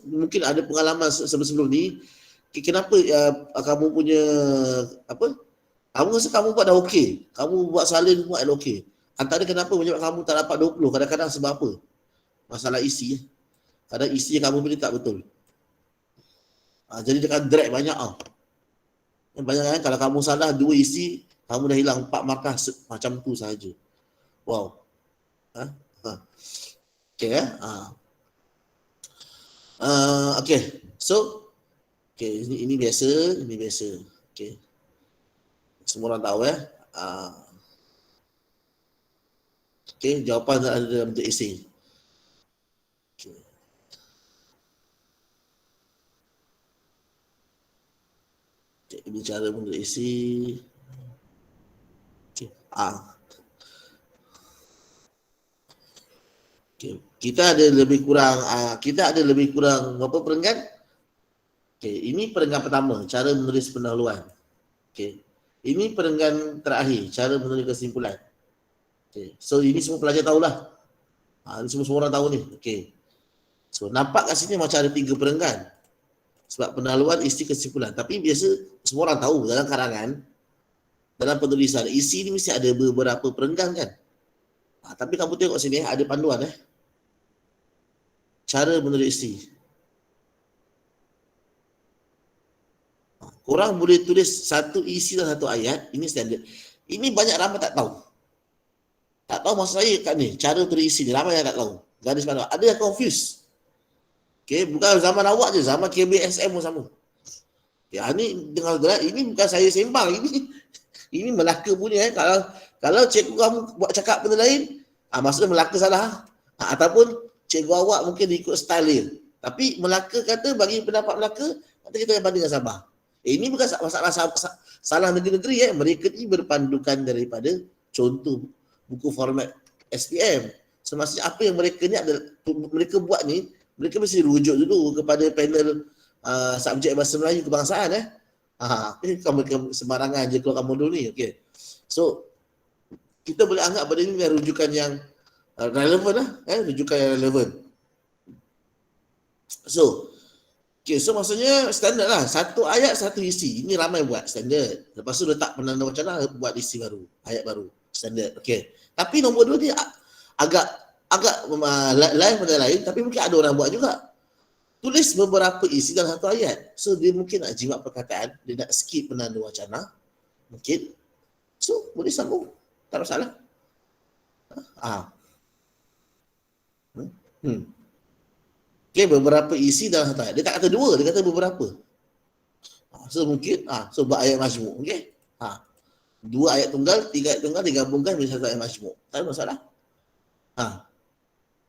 mungkin ada pengalaman sebelum ni, kenapa kamu punya apa? Kamu rasa kamu buat dah okey. Kamu buat salin buat dah okey. Antara kenapa menyebabkan kamu tak dapat 20, kadang-kadang sebab apa? Masalah isi. Kadang isi yang kamu pilih tak betul. Jadi dia akan drag banyak Banyak kan kalau kamu salah 2 isi, kamu dah hilang 4 markah macam tu saja. Wow. Okey okey. So okey, ini biasa, ini biasa. Okey. Semua orang tahu okey, jawapan ada dalam bentuk esei. Okey. Okay, ini cara bentuk esei. Okey. Okay. Kita ada lebih kurang berapa perenggan? Okey, ini perenggan pertama, cara menulis pendahuluan. Okey. Ini perenggan terakhir, cara menulis kesimpulan. Okey. So ini semua pelajar tahulah. Ini semua orang tahu ni. Okey. So nampak kat sini macam ada 3 perenggan. Sebab pendahuluan, isi, kesimpulan. Tapi biasa semua orang tahu dalam karangan, dalam penulisan, isi ni mesti ada beberapa perenggan kan. Tapi kamu tengok sini ada panduan cara menulis isi. Korang boleh tulis satu isi dalam satu ayat, ini standard. Ini banyak ramai tak tahu. Tak tahu maksud saya kat ni, cara tulis isi ni, ramai yang tak tahu. Garis panduan. Ada yang confused. Okay, bukan zaman awak je, zaman KBSM pun sama. Ya, ni dengar ini bukan saya sembang, ini Melaka punya kalau cikgu kamu buat cakap benda lain, maksudnya Melaka salah. Ataupun cikgu awak mungkin ikut style dia. Tapi Melaka kata, bagi pendapat Melaka, kata kita yang banding dengan Sabah. Ini bukan masalah salah negeri-negeri mereka ni berpandukan daripada contoh buku format SPM. Semasa apa yang mereka ni mereka buat ni, mereka mesti rujuk dulu kepada panel subjek bahasa Melayu kebangsaan kamu sembarangan je keluar kamu dulu ni. Okey. So kita boleh anggap benda ni rujukan yang relevan rujukan yang relevan. So maksudnya standard lah. Satu ayat, satu isi. Ini ramai buat standard. Lepas tu letak penanda wacana, buat isi baru. Ayat baru. Standard. Okey. Tapi nombor 2 ni agak lain pada lain. Tapi mungkin ada orang buat juga. Tulis beberapa isi dalam satu ayat. So dia mungkin nak jimat perkataan. Dia nak skip penanda wacana. Mungkin. So boleh sambung. Tak masalah. Okay, beberapa isi dalam satu ayat. Dia tak kata 2, dia kata beberapa. So mungkin, so buat ayat majmuk. Okay. 2 ayat tunggal, 3 ayat tunggal, digabungkan menjadi 1 ayat majmuk. Tak ada masalah.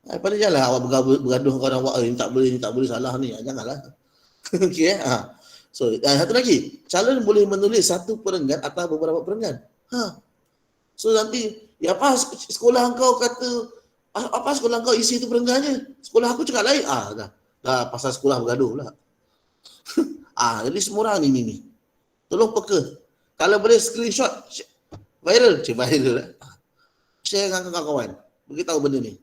Pada janganlah awak bergaduh dengan orang awak, ni tak boleh salah ni. Janganlah. Okay. So, satu lagi. Calon boleh menulis satu perenggan atau beberapa perenggan. So nanti, ya apa sekolah engkau kata, apa sekolah kau isi itu perenggannya? Sekolah aku cakap lain. Dah pasal sekolah bergaduh pula. Jadi semua orang ni. Tolong peka. Kalau boleh screenshot viral, viral lah. Share dengan kawan-kawan. Beritahu benda ni.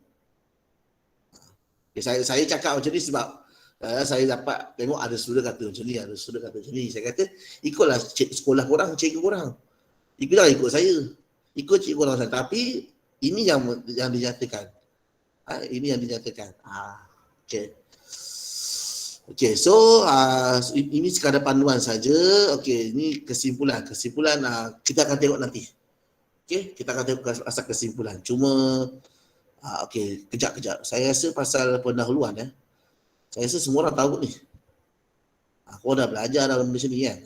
Saya cakap macam ni sebab saya dapat tengok ada student kata macam ni, ada student kata macam ni. Saya kata, ikutlah sekolah korang, cikgu korang. Jangan ikut saya. Ikut cikgu korang. Tapi ini yang dinyatakan. Ini yang dinyatakan. Okey, so ini sekadar panduan saja. Okey, ini kesimpulan. Kesimpulan kita akan tengok nanti. Okey, kita akan tengok asal kesimpulan. Cuma okey, kejap. Saya rasa pasal pendahuluan saya rasa semua orang tahu ni. Kau dah belajar dalam benda sini kan.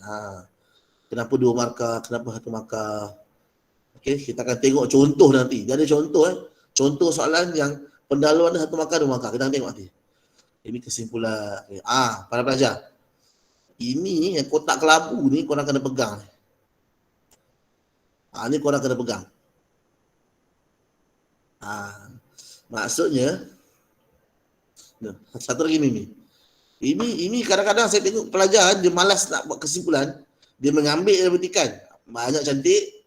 Kenapa 2 markah, kenapa 1 markah. Okey, kita akan tengok contoh nanti. Dia ada contoh contoh soalan yang pendahuluan 1 markah, 2 markah. Kita akan tengok nanti. Ini kesimpulan. Para pelajar. Ini yang kotak kelabu ni korang kena pegang. Ni korang kena pegang. Maksudnya satu lagi ni. Ini kadang-kadang saya tengok pelajar dia malas nak buat kesimpulan. Dia mengambil dia petikan. Banyak cantik.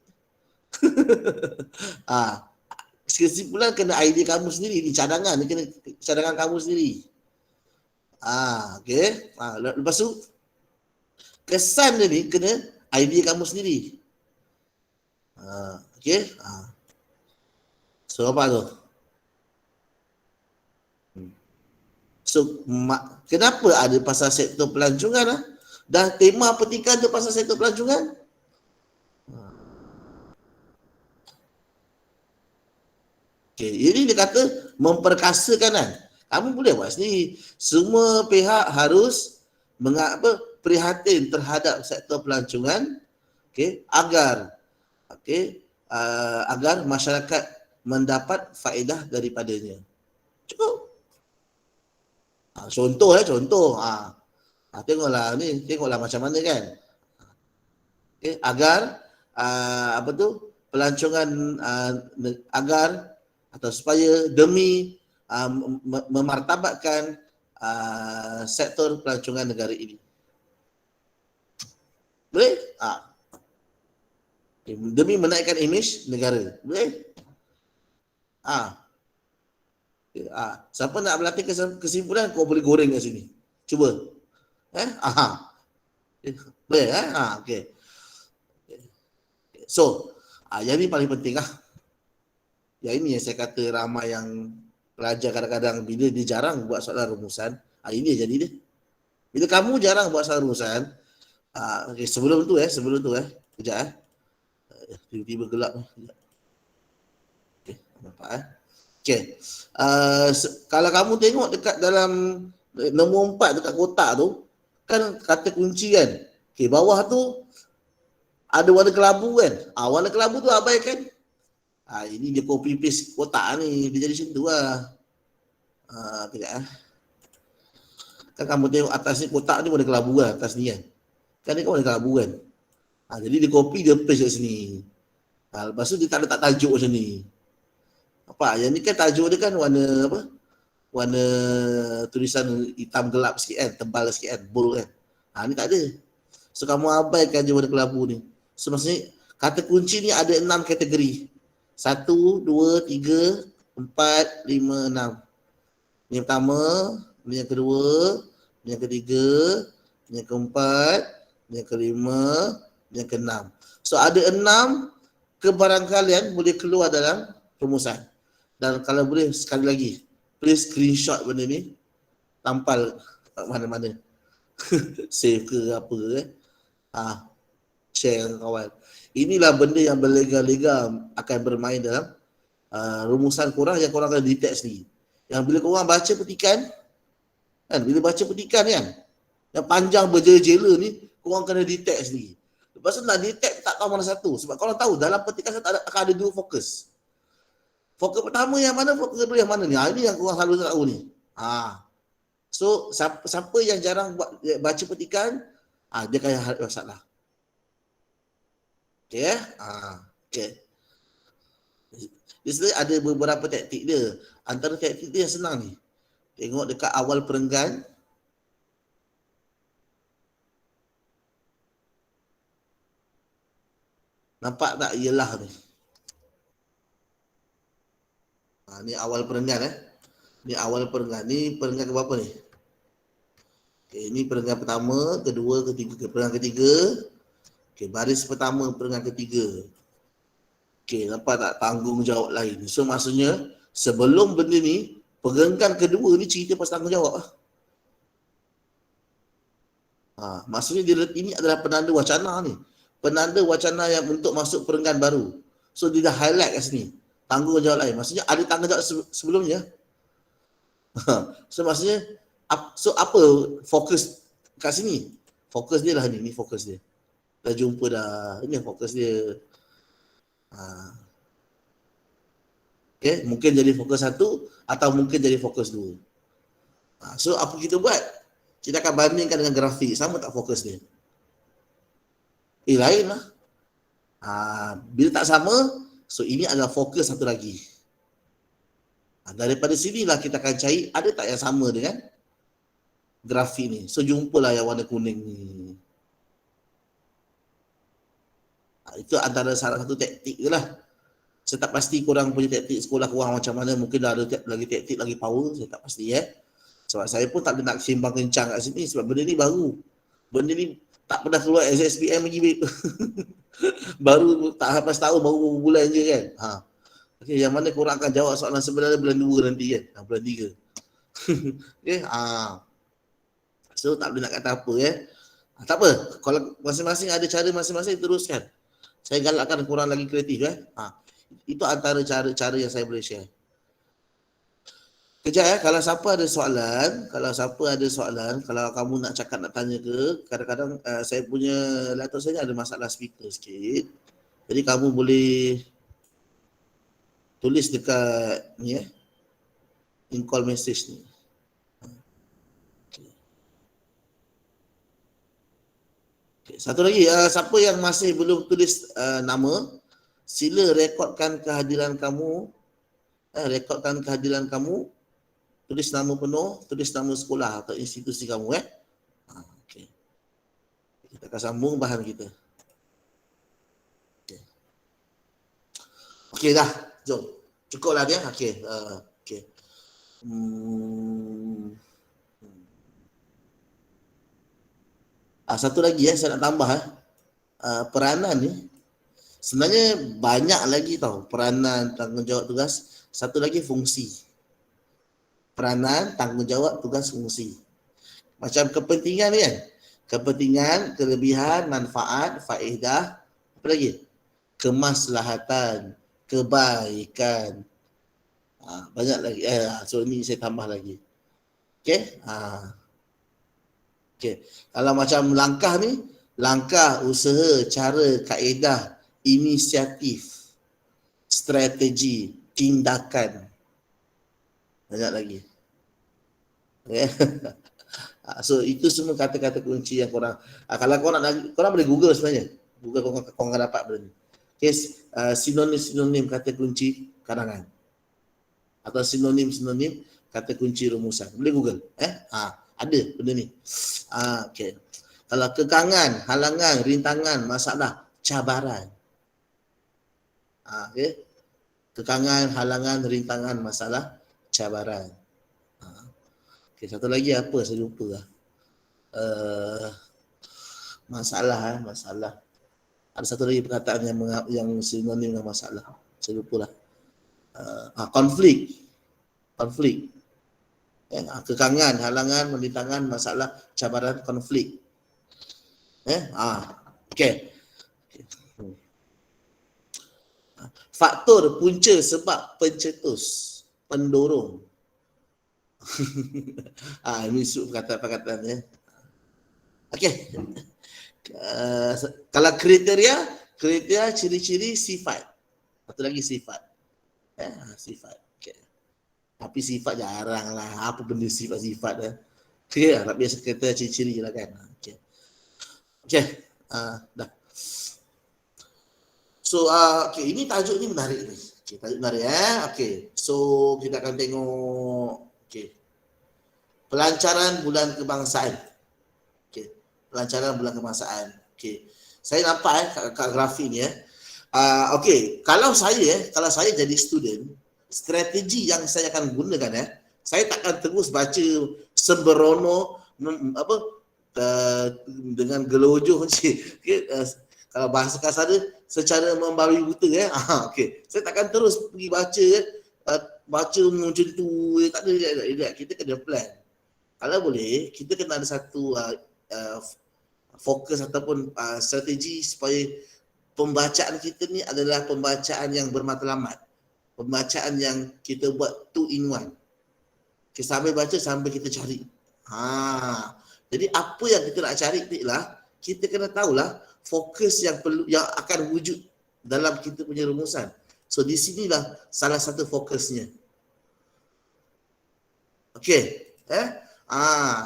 Kesimpulan kena idea kamu sendiri. Ni cadangan. Ni kena cadangan kamu sendiri. Okey. Lepas tu kesan dia ni kena idea kamu sendiri. Okey. So apa tu? So kenapa ada pasal sektor pelancongan? Dah tema petikan tu pasal sektor pelancongan? Okey, ini dia kata memperkasakan kan. Kamu boleh buat sendiri. Semua pihak harus prihatin terhadap sektor pelancongan, okey, agar agar masyarakat mendapat faedah daripadanya. Cukup. Contoh. Tengoklah macam mana kan. Okay, agar pelancongan agar atau supaya demi memartabatkan sektor pelancongan negara ini. Boleh? Demi menaikkan imej negara. Boleh? Siapa nak berlatih kesimpulan, kau boleh goreng kat sini. Cuba. Boleh? Okey. So, yang ni paling penting lah. Yang ini yang saya kata ramai yang pelajar kadang-kadang bila dia jarang buat soalan rumusan, ini jadi dia. Bila kamu jarang buat soalan rumusan, okay, sebelum tu kejap tiba-tiba gelap. Okay, nampak Okay. Kalau kamu tengok dekat dalam nombor 4 dekat kotak tu, kan kata kunci kan. Okay, bawah tu ada warna kelabu kan. Warna kelabu tu abaikan. Ini dia copy paste kotak ni. Dia jadi macam tu lah. Kejap Kan kamu tengok atas ni kotak ni warna kelabu lah. Atas ni kan. Kan dia kan warna kelabu kan. Jadi dia copy dia paste kat sini. Lepas tu dia tak letak tajuk macam ni. Yang ni kan tajuk dia kan warna apa? Warna tulisan hitam gelap sikit kan. Tebal sikit kan. Bold kan. Ni tak ada. So kamu abaikan je warna kelabu ni. So maksudnya kata kunci ni ada 6 kategori. 1, 2, 3, 4, 5, 6. Ni yang pertama, ni yang kedua, ni yang ketiga, ni yang keempat, ni yang kelima, ni yang keenam. So ada 6 kebarangkalian boleh keluar dalam rumusan. Dan kalau boleh sekali lagi, please screenshot benda ni, tampal kat mana-mana. Save ke apa share dengan kawan. Inilah benda yang berlega-lega akan bermain dalam rumusan korang yang korang akan detect sendiri. Yang bila korang baca petikan, kan, bila baca petikan kan, yang panjang berjela-jela ni, korang kena detect sendiri. Lepas tu nak detect tak tahu mana satu. Sebab korang tahu dalam petikan akan ada 2 fokus. Fokus pertama yang mana, fokus kedua yang mana ni. Ini yang korang selalu tak tahu ni. So, siapa yang jarang baca petikan, dia akan ada masalah. Okay, okay. Di sini ada beberapa taktik dia. Antara taktik dia yang senang ni. Tengok dekat awal perenggan. Nampak tak ialah ni? Ni awal perenggan Ni awal perenggan. Ni perenggan ke berapa ni? Okay, ni perenggan pertama, kedua, ketiga. Perenggan ketiga. Okay, baris pertama, perenggan ketiga. Okay, nampak tak tanggungjawab lain. So maksudnya sebelum benda ni, perenggan kedua ni cerita pasal tanggungjawab. Maksudnya ini adalah penanda wacana ni. Penanda wacana yang untuk masuk perenggan baru. So dia dah highlight kat sini. Tanggungjawab lain. Maksudnya ada tanggungjawab sebelumnya. So maksudnya, so apa fokus kat sini? Fokus dia lah ni. Ni fokus dia. Dah jumpa dah. Ini fokus dia. Okay, mungkin jadi fokus 1 atau mungkin jadi fokus 2. So apa kita buat? Kita akan bandingkan dengan grafik. Sama tak fokus dia? Lain lah. Bila tak sama, so ini adalah fokus satu lagi. Daripada sinilah kita akan cari ada tak yang sama dengan grafik ni. So jumpalah yang warna kuning ni. Itu antara salah satu taktik je lah. Saya tak pasti korang punya taktik sekolah korang macam mana. Mungkin dah ada lagi taktik, lagi power. Saya tak pasti Sebab saya pun tak boleh nak sembang kencang kat sini sebab benda ni baru. Benda ni tak pernah keluar SSBM lagi. Baru tak habis tahun, baru beberapa bulan je kan. Okay, yang mana korang akan jawab soalan sebenarnya bulan 2 nanti kan. Bulan 3. Okay, so tak boleh nak kata apa tak apa. Kalau masing-masing ada cara masing-masing, teruskan. Saya galakkan korang lagi kreatif Itu antara cara-cara yang saya boleh share. Kejap kalau siapa ada soalan, kalau kamu nak cakap, nak tanya ke, kadang-kadang saya punya laptop saya ada masalah speaker sikit. Jadi kamu boleh tulis dekat ni in call message ni. Okay. Satu lagi, siapa yang masih belum tulis nama, sila rekodkan kehadiran kamu, tulis nama penuh, tulis nama sekolah atau institusi kamu Okay. Kita akan sambung bahan kita. Okey dah, jom. Cukuplah dia. Okey. Okey. Satu lagi saya nak tambah peranan ni. Sebenarnya banyak lagi tau peranan, tanggungjawab, tugas. Satu lagi fungsi. Peranan, tanggungjawab, tugas, fungsi. Macam kepentingan ni kan. Kepentingan, kelebihan, manfaat, faedah. Apa lagi? Kemaslahatan, kebaikan. Banyak lagi. So ni saya tambah lagi. Okey? Okey. Kalau macam langkah ni, langkah, usaha, cara, kaedah, inisiatif, strategi, tindakan. Banyak lagi. Okay. So itu semua kata-kata kunci yang korang, kalau korang boleh Google sebenarnya. Google korang akan dapat benda ni. Okay. Sinonim-sinonim kata kunci karangan. Atau sinonim-sinonim kata kunci rumusan. Boleh Google. Ada benda ni. Okay. Kalau kekangan, halangan, rintangan, masalah, cabaran. Okay. Kekangan, halangan, rintangan, masalah, cabaran. Okay, satu lagi apa saya lupa masalah. Ada satu lagi perkataan yang sinonim dengan masalah. Saya lupa lah. Konflik. Kekangan, halangan, rintangan, masalah, cabaran, konflik. Okay. Faktor, punca, sebab, pencetus, pendorong. Ini perkataan-perkataan Okey. Kalau kriteria, ciri-ciri, sifat. Satu lagi sifat. Sifat. Okay. Tapi sifat jarang lah. Apa benda sifat-sifat Okay, tak biasa kata ciri-ciri lah kan. Okay. Dah. So, okay, ini tajuk ni menarik ni. Okay, tajuk menarik Okay. So, kita akan tengok pelancaran bulan kebangsaan. Pelancaran bulan kebangsaan. Saya nampak kat grafik ni kalau saya jadi student, strategi yang saya akan gunakan saya takkan terus baca sembrono dengan gelojoh kalau bahasa kasar dia secara membabi buta saya takkan terus pergi baca macam tu, tak ada. Kita kena plan. Kalau boleh, kita kena ada satu fokus ataupun strategi supaya pembacaan kita ni adalah pembacaan yang bermatlamat. Pembacaan yang kita buat 2 in 1. Kita sambil baca sambil kita cari. Jadi apa yang kita nak cari ni lah, kita kena tahulah fokus yang akan wujud dalam kita punya rumusan. So di sinilah salah satu fokusnya. Okey.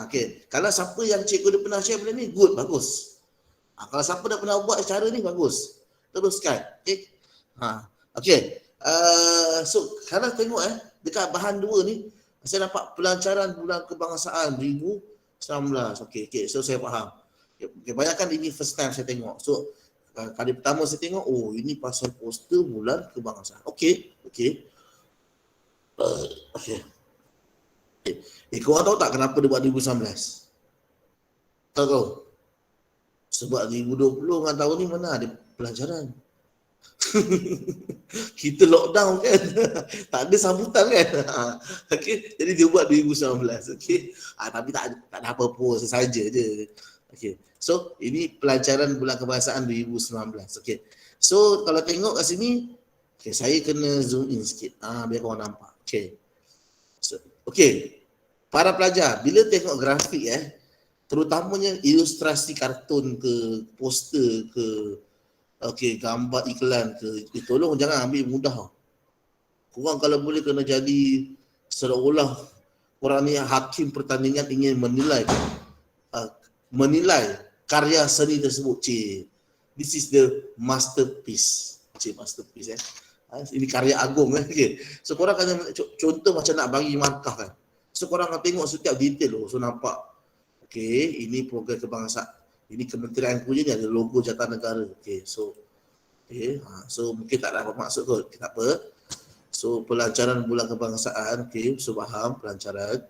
Okay. Kalau siapa yang cikgu dia pernah share benda ni, good, bagus. Kalau siapa dah pernah buat cara ni, bagus. Teruskan. Okay. So, kalau tengok dekat bahan 2 ni, saya nampak pelancaran bulan kebangsaan 2019. Okay. So, saya faham. Okay. Bayangkan ini first time saya tengok. So, kali pertama saya tengok, ini pasal poster bulan kebangsaan. Okay. Korang tahu tak kenapa dia buat 2019? Tahu? Sebab 2020 dengan tahun ni mana ada pelajaran. Kita lockdown kan. Tak ada sambutan kan. Okey, jadi dia buat 2019. Okey. Tapi tak ada apa-apa, sesaja je. Okey. So, ini pelajaran bulan kebangsaan 2019. Okey. So, kalau tengok kat sini, okey, saya kena zoom in sikit. Biar korang nampak. Okey. So, okey. Para pelajar, bila tengok grafik terutamanya ilustrasi kartun ke, poster ke, okey, gambar iklan ke, tolong jangan ambil mudah. Korang kalau boleh kena jadi seolah-olah korang ni hakim pertandingan ingin menilai karya seni tersebut. This is the masterpiece. Masterpiece ini karya agung Okay. So korang kena contoh macam nak bagi markah kan. So korang akan tengok setiap detail So nampak okey, ini program kebangsaan, ini kementerian punya ni ada logo jatah negara. Okey, so so mungkin tak dapat maksud kot. Tak apa. So pelancaran bulan kebangsaan, okey, so faham pelancaran.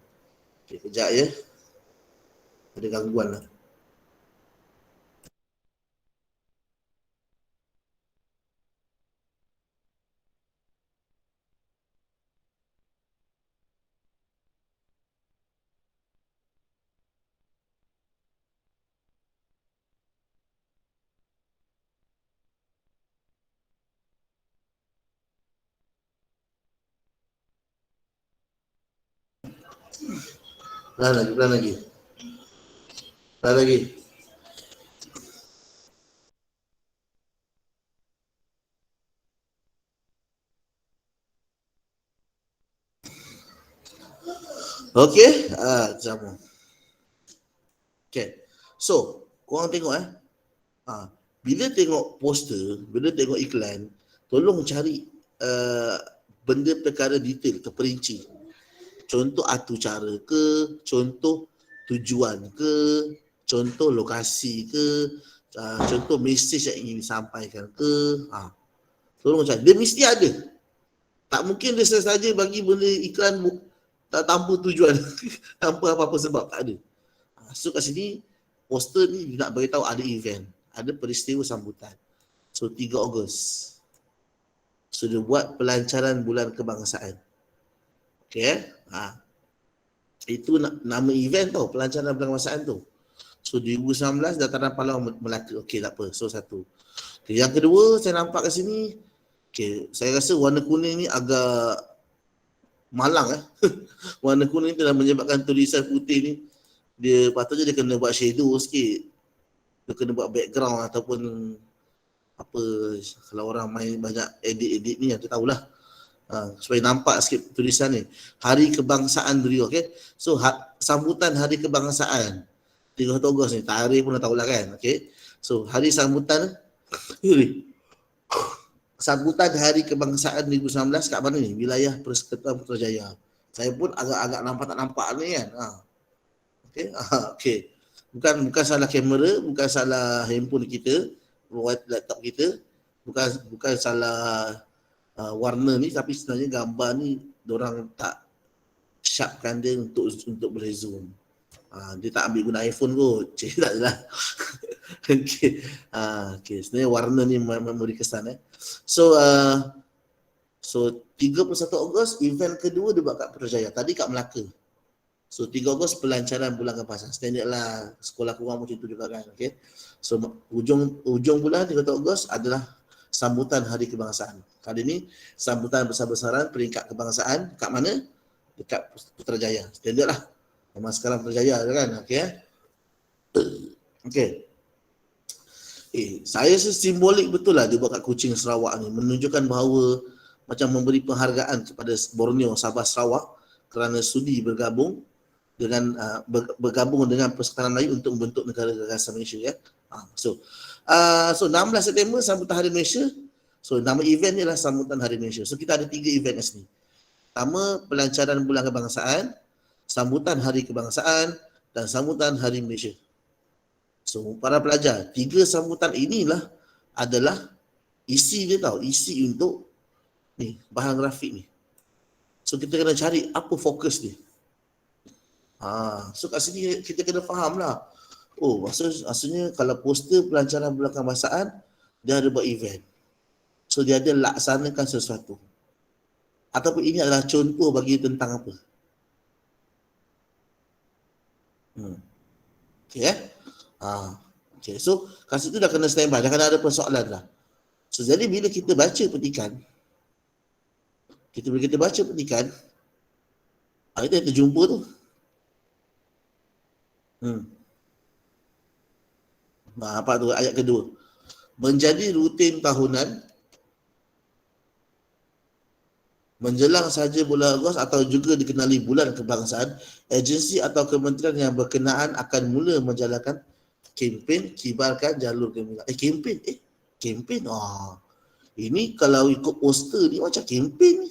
Okey, kejap ya. Ada gangguan lah. Pelan lagi. Okey, sama. Okey. So, korang tengok bila tengok poster, bila tengok iklan, tolong cari benda perkara detail, terperinci. Contoh atu cara ke, contoh tujuan ke, contoh lokasi ke, contoh mesej yang ingin disampaikan ke. Tolong cari. Dia mesti ada. Tak mungkin dia saja bagi benda iklan tak tanpa tujuan, tanpa apa-apa sebab, tak ada. So kat sini, poster ni nak beritahu ada event, ada peristiwa sambutan. So 3 Ogos. So dia buat pelancaran bulan kebangsaan. Okay. Itu nama event tau, pelancaran bulan kebangsaan tu. So 2019 Dataran Pahlawan Melaka. Okey, tak apa. So satu. Okay, yang kedua saya nampak kat sini, okay, saya rasa warna kuning ni agak malang warna kuning tu dah menyebabkan tulisan putih ni, dia patutnya dia kena buat shadow sikit. Dia kena buat background ataupun apa, kalau orang main banyak edit ni aku tahulah. Supaya nampak sikit tulisan ni. Hari Kebangsaan Rio, okey. So sambutan Hari Kebangsaan 3 Ogos ni, tarikh pun dah tahulah kan, okey. So hari sambutan sambutan Hari Kebangsaan 2019 kat mana ni? Wilayah Persekutuan Putrajaya. Saya pun agak-agak nampak tak nampak ni kan. Okey. Okey. Bukan salah kamera, bukan salah handphone kita, laptop kita, bukan salah warna ni, tapi sebenarnya gambar ni diorang tak sharpkan dia untuk boleh zoom. Dia tak ambil guna iPhone kot. Tak adalah. Okey. Okey, sebenarnya warna ni memberi kesan So 31 Ogos event kedua dia buat kat Putrajaya. Tadi kat Melaka. So 3 Ogos pelancaran bulan kebangsaan. Standard lah, sekolah kurang macam tu juga kan. Okey. So ujung bulan 3 Ogos adalah sambutan Hari Kebangsaan. Kali ni sambutan besar-besaran peringkat kebangsaan kat mana? Dekat Putrajaya. Standard lah. Memang sekarang Putrajaya kan. Okey. Okey. Saya simbolik betul lah dia buat kat Kuching Sarawak ni, menunjukkan bahawa macam memberi penghargaan kepada Borneo, Sabah, Sarawak kerana sudi bergabung dengan Persekutuan Melayu untuk membentuk negara gagasan Malaysia So 16 September sambutan Hari Malaysia. So nama event ni adalah sambutan Hari Malaysia. So kita ada 3 event kat sini. Pertama, pelancaran bulan kebangsaan, sambutan Hari Kebangsaan dan sambutan Hari Malaysia. So para pelajar, 3 sambutan inilah adalah isi dia tau, isi untuk ni bahan grafik ni. So kita kena cari apa fokus dia. So kat sini kita kena faham lah. Oh, maksudnya kalau poster pelancaran bulan kebangsaan, dia ada buat event. So dia ada laksanakan sesuatu. Ataupun ini adalah contoh bagi tentang apa. Okay, okay, so kat situ dah kena standby, dah kena ada persoalan lah. So jadi bila kita baca petikan, kita baca petikan, kita terjumpa tu. Apa tu ayat kedua? Menjadi rutin tahunan menjelang saja bulan Ogos atau juga dikenali bulan kebangsaan, agensi atau kementerian yang berkenaan akan mula menjalankan kempen kibarkan jalur gemilang. Kempen. Ini kalau ikut poster ni macam kempen ni.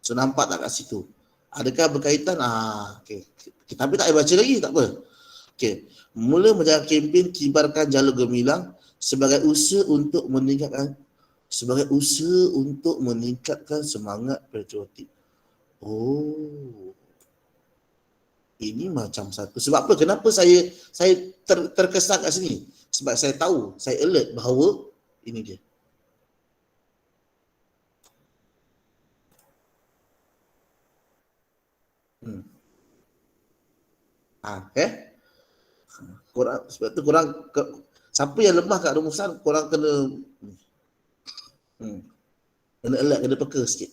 So nampak tak kat situ? Adakah berkaitan? Okay. Tapi tak payah baca lagi, tak apa. Okay. Mula menjalankan kempen kibarkan jalur gemilang sebagai usaha untuk meningkatkan semangat patriotik. Ini macam satu. Sebab apa? Kenapa saya terkesan kat sini? Sebab saya tahu, saya alert bahawa ini dia. Sebab tu siapa yang lemah kat rumusan, korang kena alert, kena peka sikit.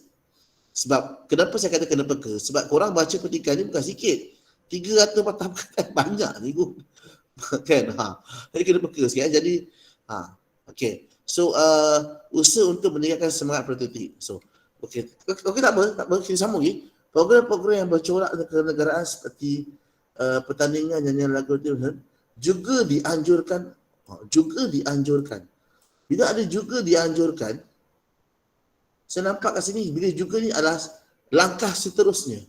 Sebab kenapa saya kata kena peka? Sebab korang baca petikan ni bukan sikit. 300 patah perkataan banyak ni. Kan? Jadi kena peka sikit. Jadi okay. So usaha untuk meningkatkan semangat patriotik. So okay, tak apa, kita sambung lagi. Program-program yang bercorak kenegaraan seperti pertandingan nyanyian lagu juga dianjurkan. Bila ada juga dianjurkan, saya nampak kat sini, bila juga ni adalah langkah seterusnya.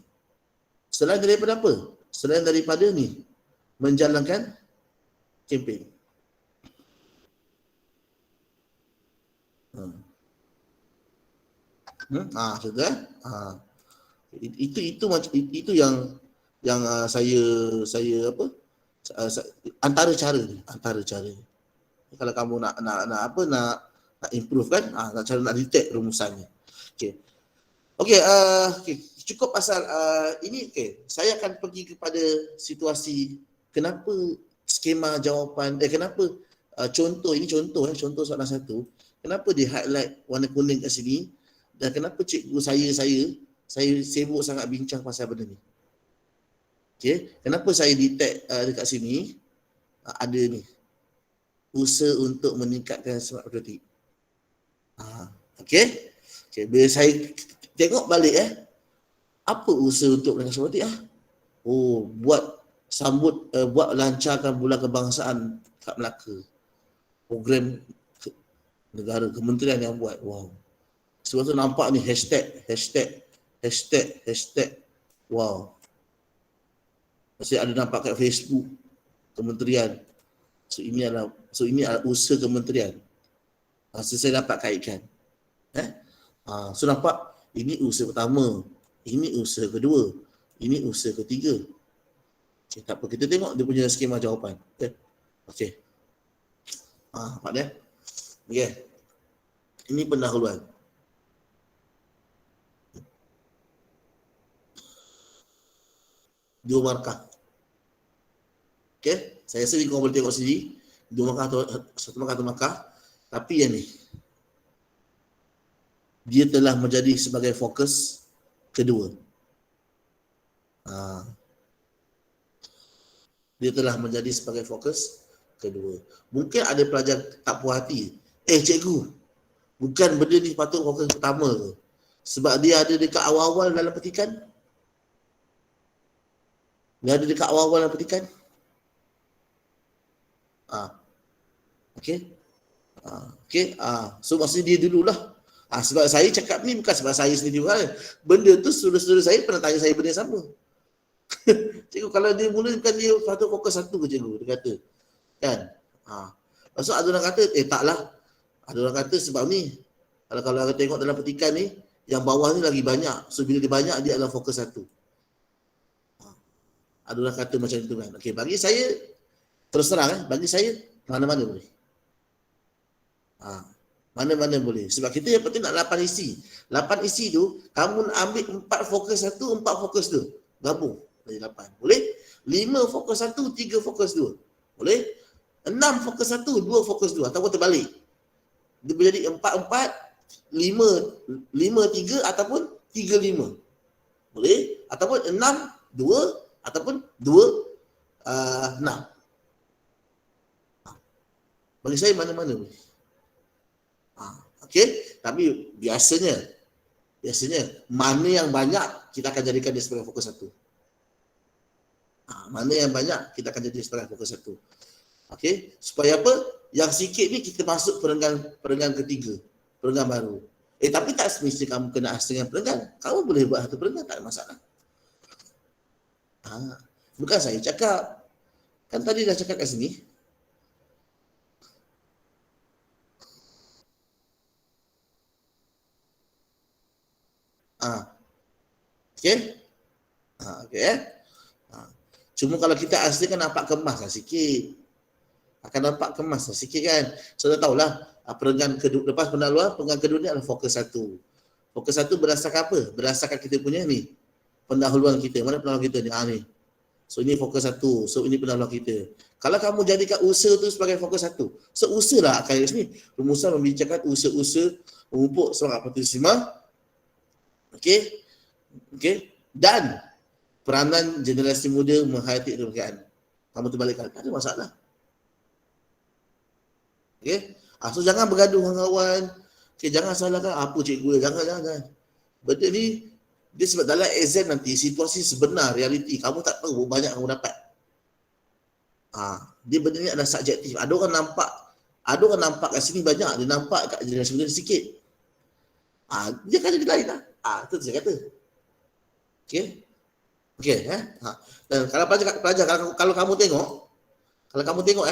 Selain daripada apa? Selain daripada ni, menjalankan kempen. Sudah. Itu yang saya apa? Antara cara. Kalau kamu nak improve kan, cara nak detect rumusannya. Okey, cukup pasal ini. Saya akan pergi kepada situasi kenapa skema jawapan kenapa contoh soalan 1, kenapa di highlight warna kuning kat sini dan kenapa cikgu saya sibuk sangat bincang pasal benda ni. Kenapa saya detect dekat sini ada ni usaha untuk meningkatkan semangat patriotik. Bila saya tengok balik apa usaha untuk meningkatkan semangat patriotik? Buat lancarkan bulan kebangsaan kat Melaka. Program negara, kementerian yang buat. Wow. Sebab tu nampak ni hashtag. Wow. Saya ada nampak kat Facebook kementerian. So ini adalah usaha kementerian. Saya dapat kaitkan. So nampak ini usaha pertama, ini usaha kedua, ini usaha ketiga. Tak apa, kita tengok dia punya skema jawapan. Okey. Nampak dia? Okey. Ini pendahuluan. Dua markah. Okey, saya rasa korang boleh tengok sendiri. Dua markah atau satu markah. Tapi yang ni, dia telah menjadi sebagai fokus kedua. Dia telah menjadi sebagai fokus kedua. Mungkin ada pelajar tak puas hati. Cikgu, bukan benda ni patut fokus pertama ke? Sebab dia ada dekat awal-awal dalam petikan. So maksudnya dia dululah. Sebab saya cakap ni bukan sebab saya sendiri kan. Benda tu saudara-saudara saya pernah tanya saya benda yang sama. Cikgu, kalau dia mula bukan dia patut fokus satu ke cikgu, dia kata. Kan? Maksud ada orang kata, taklah. Ada orang kata sebab ni, kalau kita tengok dalam petikan ni, yang bawah ni lagi banyak. So bila dia banyak, dia adalah fokus satu. Ada orang kata macam itu kan. Okey, bagi saya terus terang bagi saya mana-mana boleh. Mana-mana boleh. Sebab kita yang penting nak 8 isi. 8 isi tu, kamu nak ambil 4 fokus satu, 4 fokus tu. Gabung jadi 8. Boleh? 5 fokus satu, 3 fokus 2. Boleh? 6 fokus satu, 2 fokus 2. Ataupun terbalik. Dia menjadi 4-4, 5-3 ataupun 3-5. Boleh? Ataupun 6-2 ataupun 2-6. Bagi saya mana-mana boleh. Okey, tapi biasanya mana yang banyak kita akan jadikan dia sebagai fokus satu. Mana yang banyak kita akan jadikan sebagai fokus satu. Okey, supaya apa? Yang sikit ni kita masuk perenggan ketiga, perenggan baru. Tapi tak semestinya kamu kena setengah perenggan. Kamu boleh buat satu perenggan, tak ada masalah. Bukan saya cakap. Kan tadi dah cakap kat sini. Okey? Okey. Cuma kalau kita asli kan nampak kemas lah sikit. Akan nampak kemas lah sikit kan. So dah tahulah perenggan kedua, lepas pendahuluan, perenggan kedua ni adalah fokus satu. Fokus satu berdasarkan apa? Berdasarkan kita punya ni. Pendahuluan kita. Mana pendahuluan kita ni? Ni. So ini fokus satu. So ini pendahuluan kita. Kalau kamu jadikan usaha tu sebagai fokus satu. So usaha lah akan sini. Rumusan membicarakan usaha-usaha memupuk semangat partisima. Okey. Okey. Dan peranan generasi muda menghayati kemerdekaan. Kamu terbalikkan. Tak ada masalah. Okey. So jangan bergaduh dengan kawan. Okey, jangan salahkan apa cikgu. Jangan. Benda ni dia sebab dalam exam nanti situasi sebenar, realiti kamu tak tahu banyak kamu dapat. Dia benda ni adalah subjektif. Ada orang nampak kat sini banyak, dia nampak kat generasi muda sikit. Dia kan jadi lain lah. Itu saya kata. Okey. Dan kalau pelajar kalau kamu tengok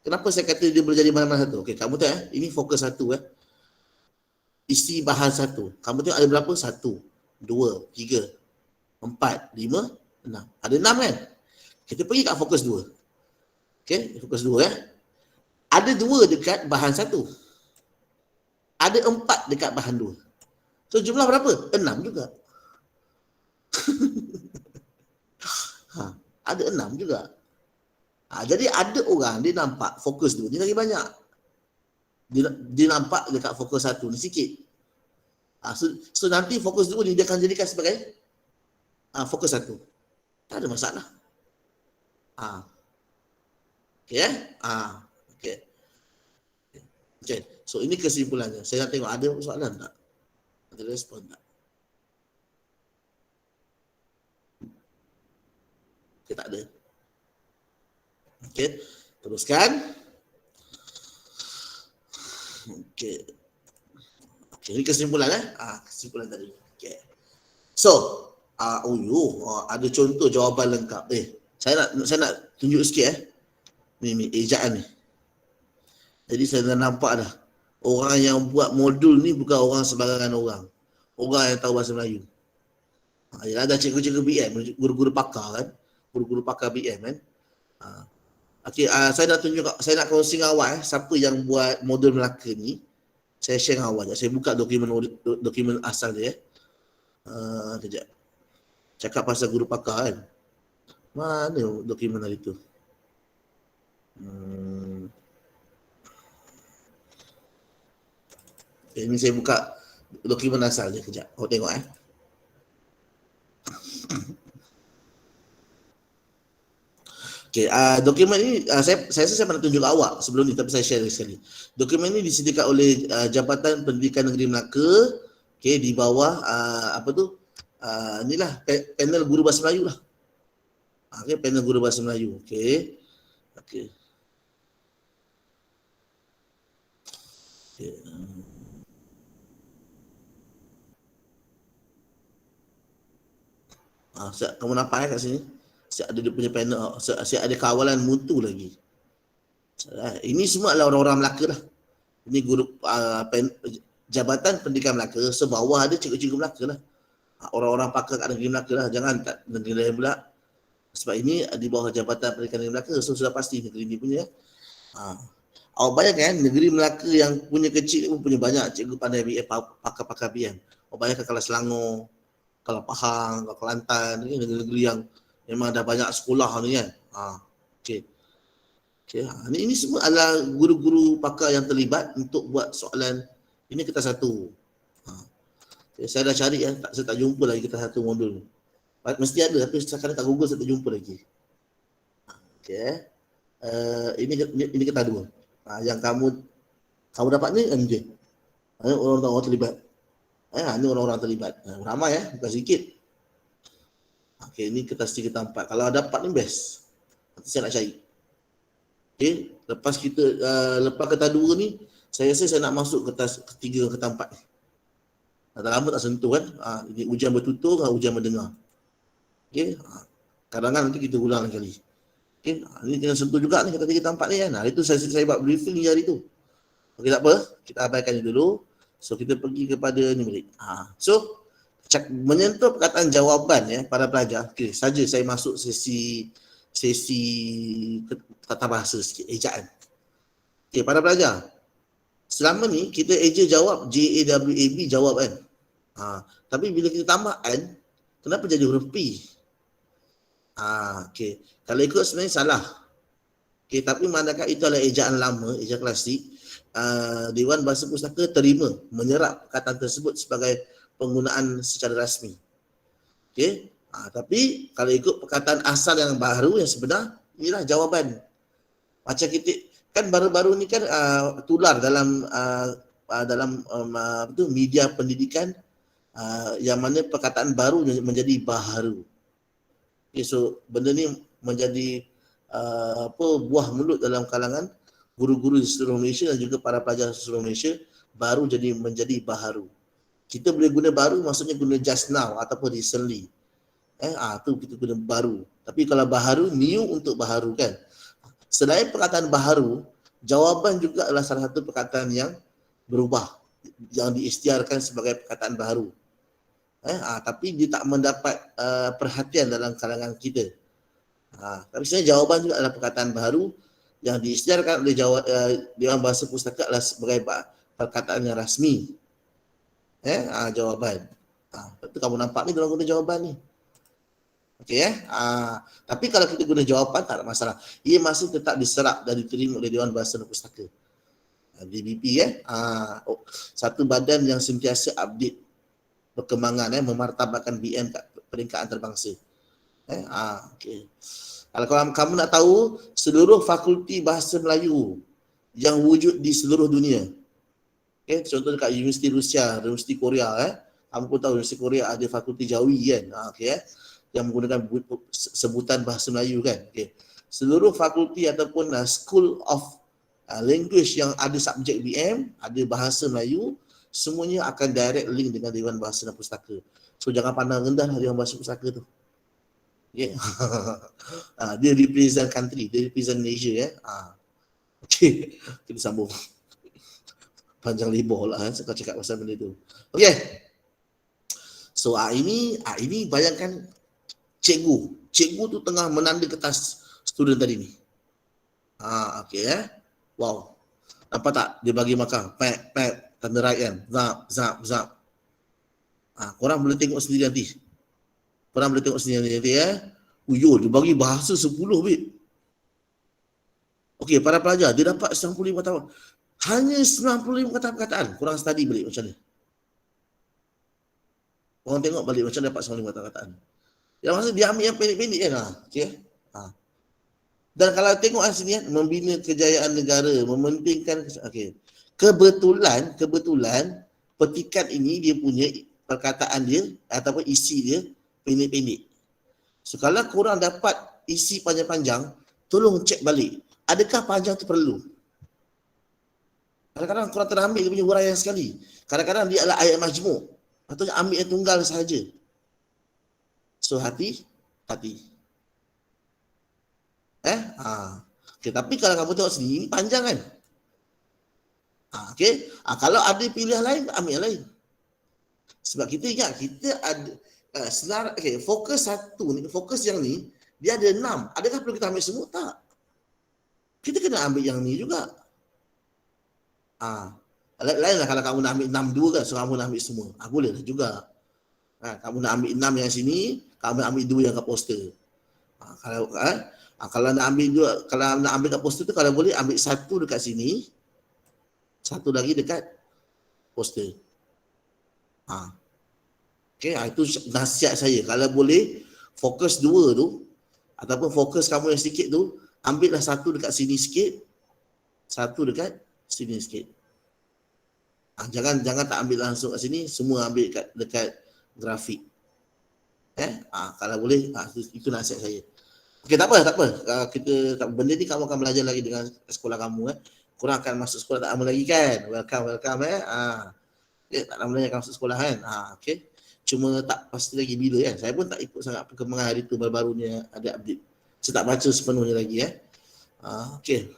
kenapa saya kata dia boleh jadi mana-mana satu? Okey, kamu tengok ini fokus satu isi bahan satu. Kamu tengok ada berapa? 1, 2, 3, 4, 5, 6. Ada 6 kan? Kita pergi kat fokus 2. Okey, fokus 2 Ada 2 dekat bahan satu. Ada 4 dekat bahan 2. So jumlah berapa? 6 juga. Ada 6 juga. Jadi ada orang dia nampak fokus 2 ni lagi banyak. Dia nampak dekat fokus 1 ni sikit. So nanti fokus 2 ni dia akan jadikan sebagai fokus 1. Tak ada masalah. Okey Okey. So ini kesimpulannya. Saya nak tengok ada soalan tak? Ada respon tak? Okey, tak ada. Okey, teruskan. Okey. Ini kesimpulan kesimpulan tadi. Okey. So, ada contoh jawapan lengkap. Saya nak tunjuk sikit Ni ejaan ni. Jadi saya dah nampak dah. Orang yang buat modul ni bukan orang sembarangan orang. Orang yang tahu bahasa Melayu. Ada cikgu-cikgu BM, guru-guru pakar kan. Guru-guru pakar BM kan. Okey, saya nak kongsi dengan awak siapa yang buat modul Melaka ni. Saya share dengan awak. Saya buka dokumen asal dia. Kejap. Cakap pasal guru pakar kan. Mana dokumen hari tu? Ini saya buka dokumen asal dia kejap. Tengok Okey, dokumen ini saya pernah tunjuk awak sebelum ni tapi saya share sekali. Dokumen ini disediakan oleh Jabatan Pendidikan Negeri Melaka. Okey, di bawah inilah panel guru bahasa Melayu lah. Okey, panel guru bahasa Melayu. Okey. Kamu nampak kat sini? Siap ada dia punya panel, siap ada kawalan mutu lagi. Ini semua adalah orang-orang Melaka lah. Ini guru Jabatan Pendidikan Melaka, sebawah ada cikgu-cikgu Melaka lah. Orang-orang pakar kat negeri Melaka lah. Jangan kat negeri lain pula. Sebab ini di bawah Jabatan Pendidikan Negeri Melaka, so sudah pasti negeri ini punya. Awak bayangkan negeri Melaka yang punya kecil pun punya banyak cikgu pandai BM, pakar-pakar BM. Awak bayangkan kalau Selangor, kalau Pahang, kalau Kelantan, ini negeri-negeri yang memang ada banyak sekolah ni kan. Okey. Okay. Ini semua adalah guru-guru pakar yang terlibat untuk buat soalan. Ini kita satu. Okay. Saya dah cari saya tak jumpa lagi kita satu modul. Mesti ada tapi sekarang kat Google saya tak jumpa lagi. Okay. Ini kita dua. Yang kamu dapat ni MJ. Orang-orang terlibat. Ini orang-orang terlibat. Ramai bukan sedikit. Okay, ini kita kita 4. Kalau dapat ni best. Nanti saya nak cari. Okay, lepas kita 2 ni, saya rasa saya nak masuk ke 3 ke 4 ni. Dah lama tak sentuh kan. Ini ujian bertutur, ujian mendengar. Okay, kadang-kadang nanti kita ulang sekali. Okay, ini kena sentuh juga ni kata 3 ke 4 ni kan. Itu saya buat briefing ni hari tu. Okay, tak apa. Kita abaikan ni dulu. So kita pergi kepada ni balik. So menyentuh perkataan jawapan para pelajar. Okay, saja saya masuk sesi tata bahasa sikit, ejaan. Okay, para pelajar. Selama ni kita eja jawab JAWAB jawab kan. Tapi bila kita tambah an, kenapa jadi huruf P? Okay. Kalau ikut sebenarnya salah. Okay, tapi manakala itu adalah ejaan lama, ejaan klasik, Dewan Bahasa Pustaka terima menyerap perkataan tersebut sebagai penggunaan secara rasmi. Okay. Tapi kalau ikut perkataan asal yang baru yang sebenar, inilah jawapan. Macam kita kan baru-baru ni kan tular dalam media pendidikan yang mana perkataan baru menjadi baharu. Okay, so benda ni menjadi buah mulut dalam kalangan guru-guru di seluruh Malaysia dan juga para pelajar di seluruh Malaysia, baru menjadi baharu. Kita boleh guna baru maksudnya guna just now ataupun recently. Tu kita guna baru. Tapi kalau baharu, new untuk baharu kan. Selain perkataan baharu, jawaban juga adalah salah satu perkataan yang berubah, yang diisytiharkan sebagai perkataan baharu. Tapi dia tak mendapat perhatian dalam kalangan kita. Tapi sebenarnya jawaban juga adalah perkataan baharu yang diisytiharkan oleh Dewan Bahasa Pustaka adalah sebagai perkataan yang rasmi. Jawaban. Betul kamu nampak ni dalam guna jawaban ni. Okey tapi kalau kita guna jawapan tak ada masalah. Ia masih tetap diserap dan diterima oleh Dewan Bahasa dan Pustaka. DBP satu badan yang sentiasa update perkembangan memartabatkan BM kat peringkat antarabangsa. Okey. Kalau kamu nak tahu seluruh fakulti bahasa Melayu yang wujud di seluruh dunia. Okey, contoh dekat Universiti Rusia, Universiti Korea kamu pun tahu Universiti Korea ada fakulti Jawi kan. Okey yang menggunakan sebutan bahasa Melayu kan. Okay. Seluruh fakulti ataupun school of language yang ada subjek BM, ada bahasa Melayu, semuanya akan direct link dengan Dewan Bahasa dan Pustaka. So jangan pandang rendah Dewan Bahasa Pustaka tu. Okay. Dia represent country, dia represent Malaysia Okay. Kita sambung. Panjang lebar lah saya cakap pasal benda tu. Okay. So ini bayangkan Cikgu tu tengah menanda kertas student tadi ni. Okey Wow. Nampak tak? Dia bagi markah. Pat, tanda right kan. Zap. Korang boleh tengok sendiri nanti. Dia bagi bahasa 10 bit. Okey, para pelajar, dia dapat 95 tahun. Hanya 95 kata-perkataan. Korang study balik macam ni. Korang tengok balik macam dapat 95 kata-perkataan. Yang maksud dia ambil yang pendek-pendek kan. Okay. Dan kalau tengok sini membina kejayaan negara, mementingkan Kebetulan petikan ini dia punya perkataan dia ataupun isi dia pendek-pendek. So kalau korang dapat isi panjang-panjang, tolong cek balik. Adakah panjang tu perlu? Kadang-kadang korang terambil dia punya huraian sekali. Kadang-kadang dia adalah ayat majmuk. Patutnya ambil yang tunggal sahaja. So hati. Tapi kalau kamu tengok sini, ini panjang kan? Kalau ada pilihan lain, ambil yang lain. Sebab kita ingat, kita ada fokus satu ni, fokus yang ni, Dia ada 6. Adakah perlu kita ambil semua? Tak. Kita kena ambil yang ni juga. Lainlah kalau kamu nak ambil 6 dua kan, so kamu nak ambil semua. Boleh lah juga. Kamu nak ambil 6 yang sini, kamu ambil 2 yang kat poster. Kalau nak ambil dua, kalau nak ambil kat poster tu, kalau boleh ambil 1 dekat sini, 1 lagi dekat poster. Okay, itu nasihat saya. Kalau boleh fokus 2 tu, ataupun fokus kamu yang sikit tu, ambillah 1 dekat sini sikit, 1 dekat sini sikit. Jangan tak ambil langsung kat sini, semua ambil dekat grafik. Kalau boleh, itu nasihat saya. Okey, tak apa. Kita benda ni kamu akan belajar lagi dengan sekolah kamu. Korang akan masuk sekolah tak lama lagi kan? Welcome. Okay, tak lama lagi akan masuk sekolah kan? Okey. Cuma tak pasti lagi bila kan? Saya pun tak ikut sangat perkembangan hari tu, baru-barunya ada update. Saya tak baca sepenuhnya lagi. Okey.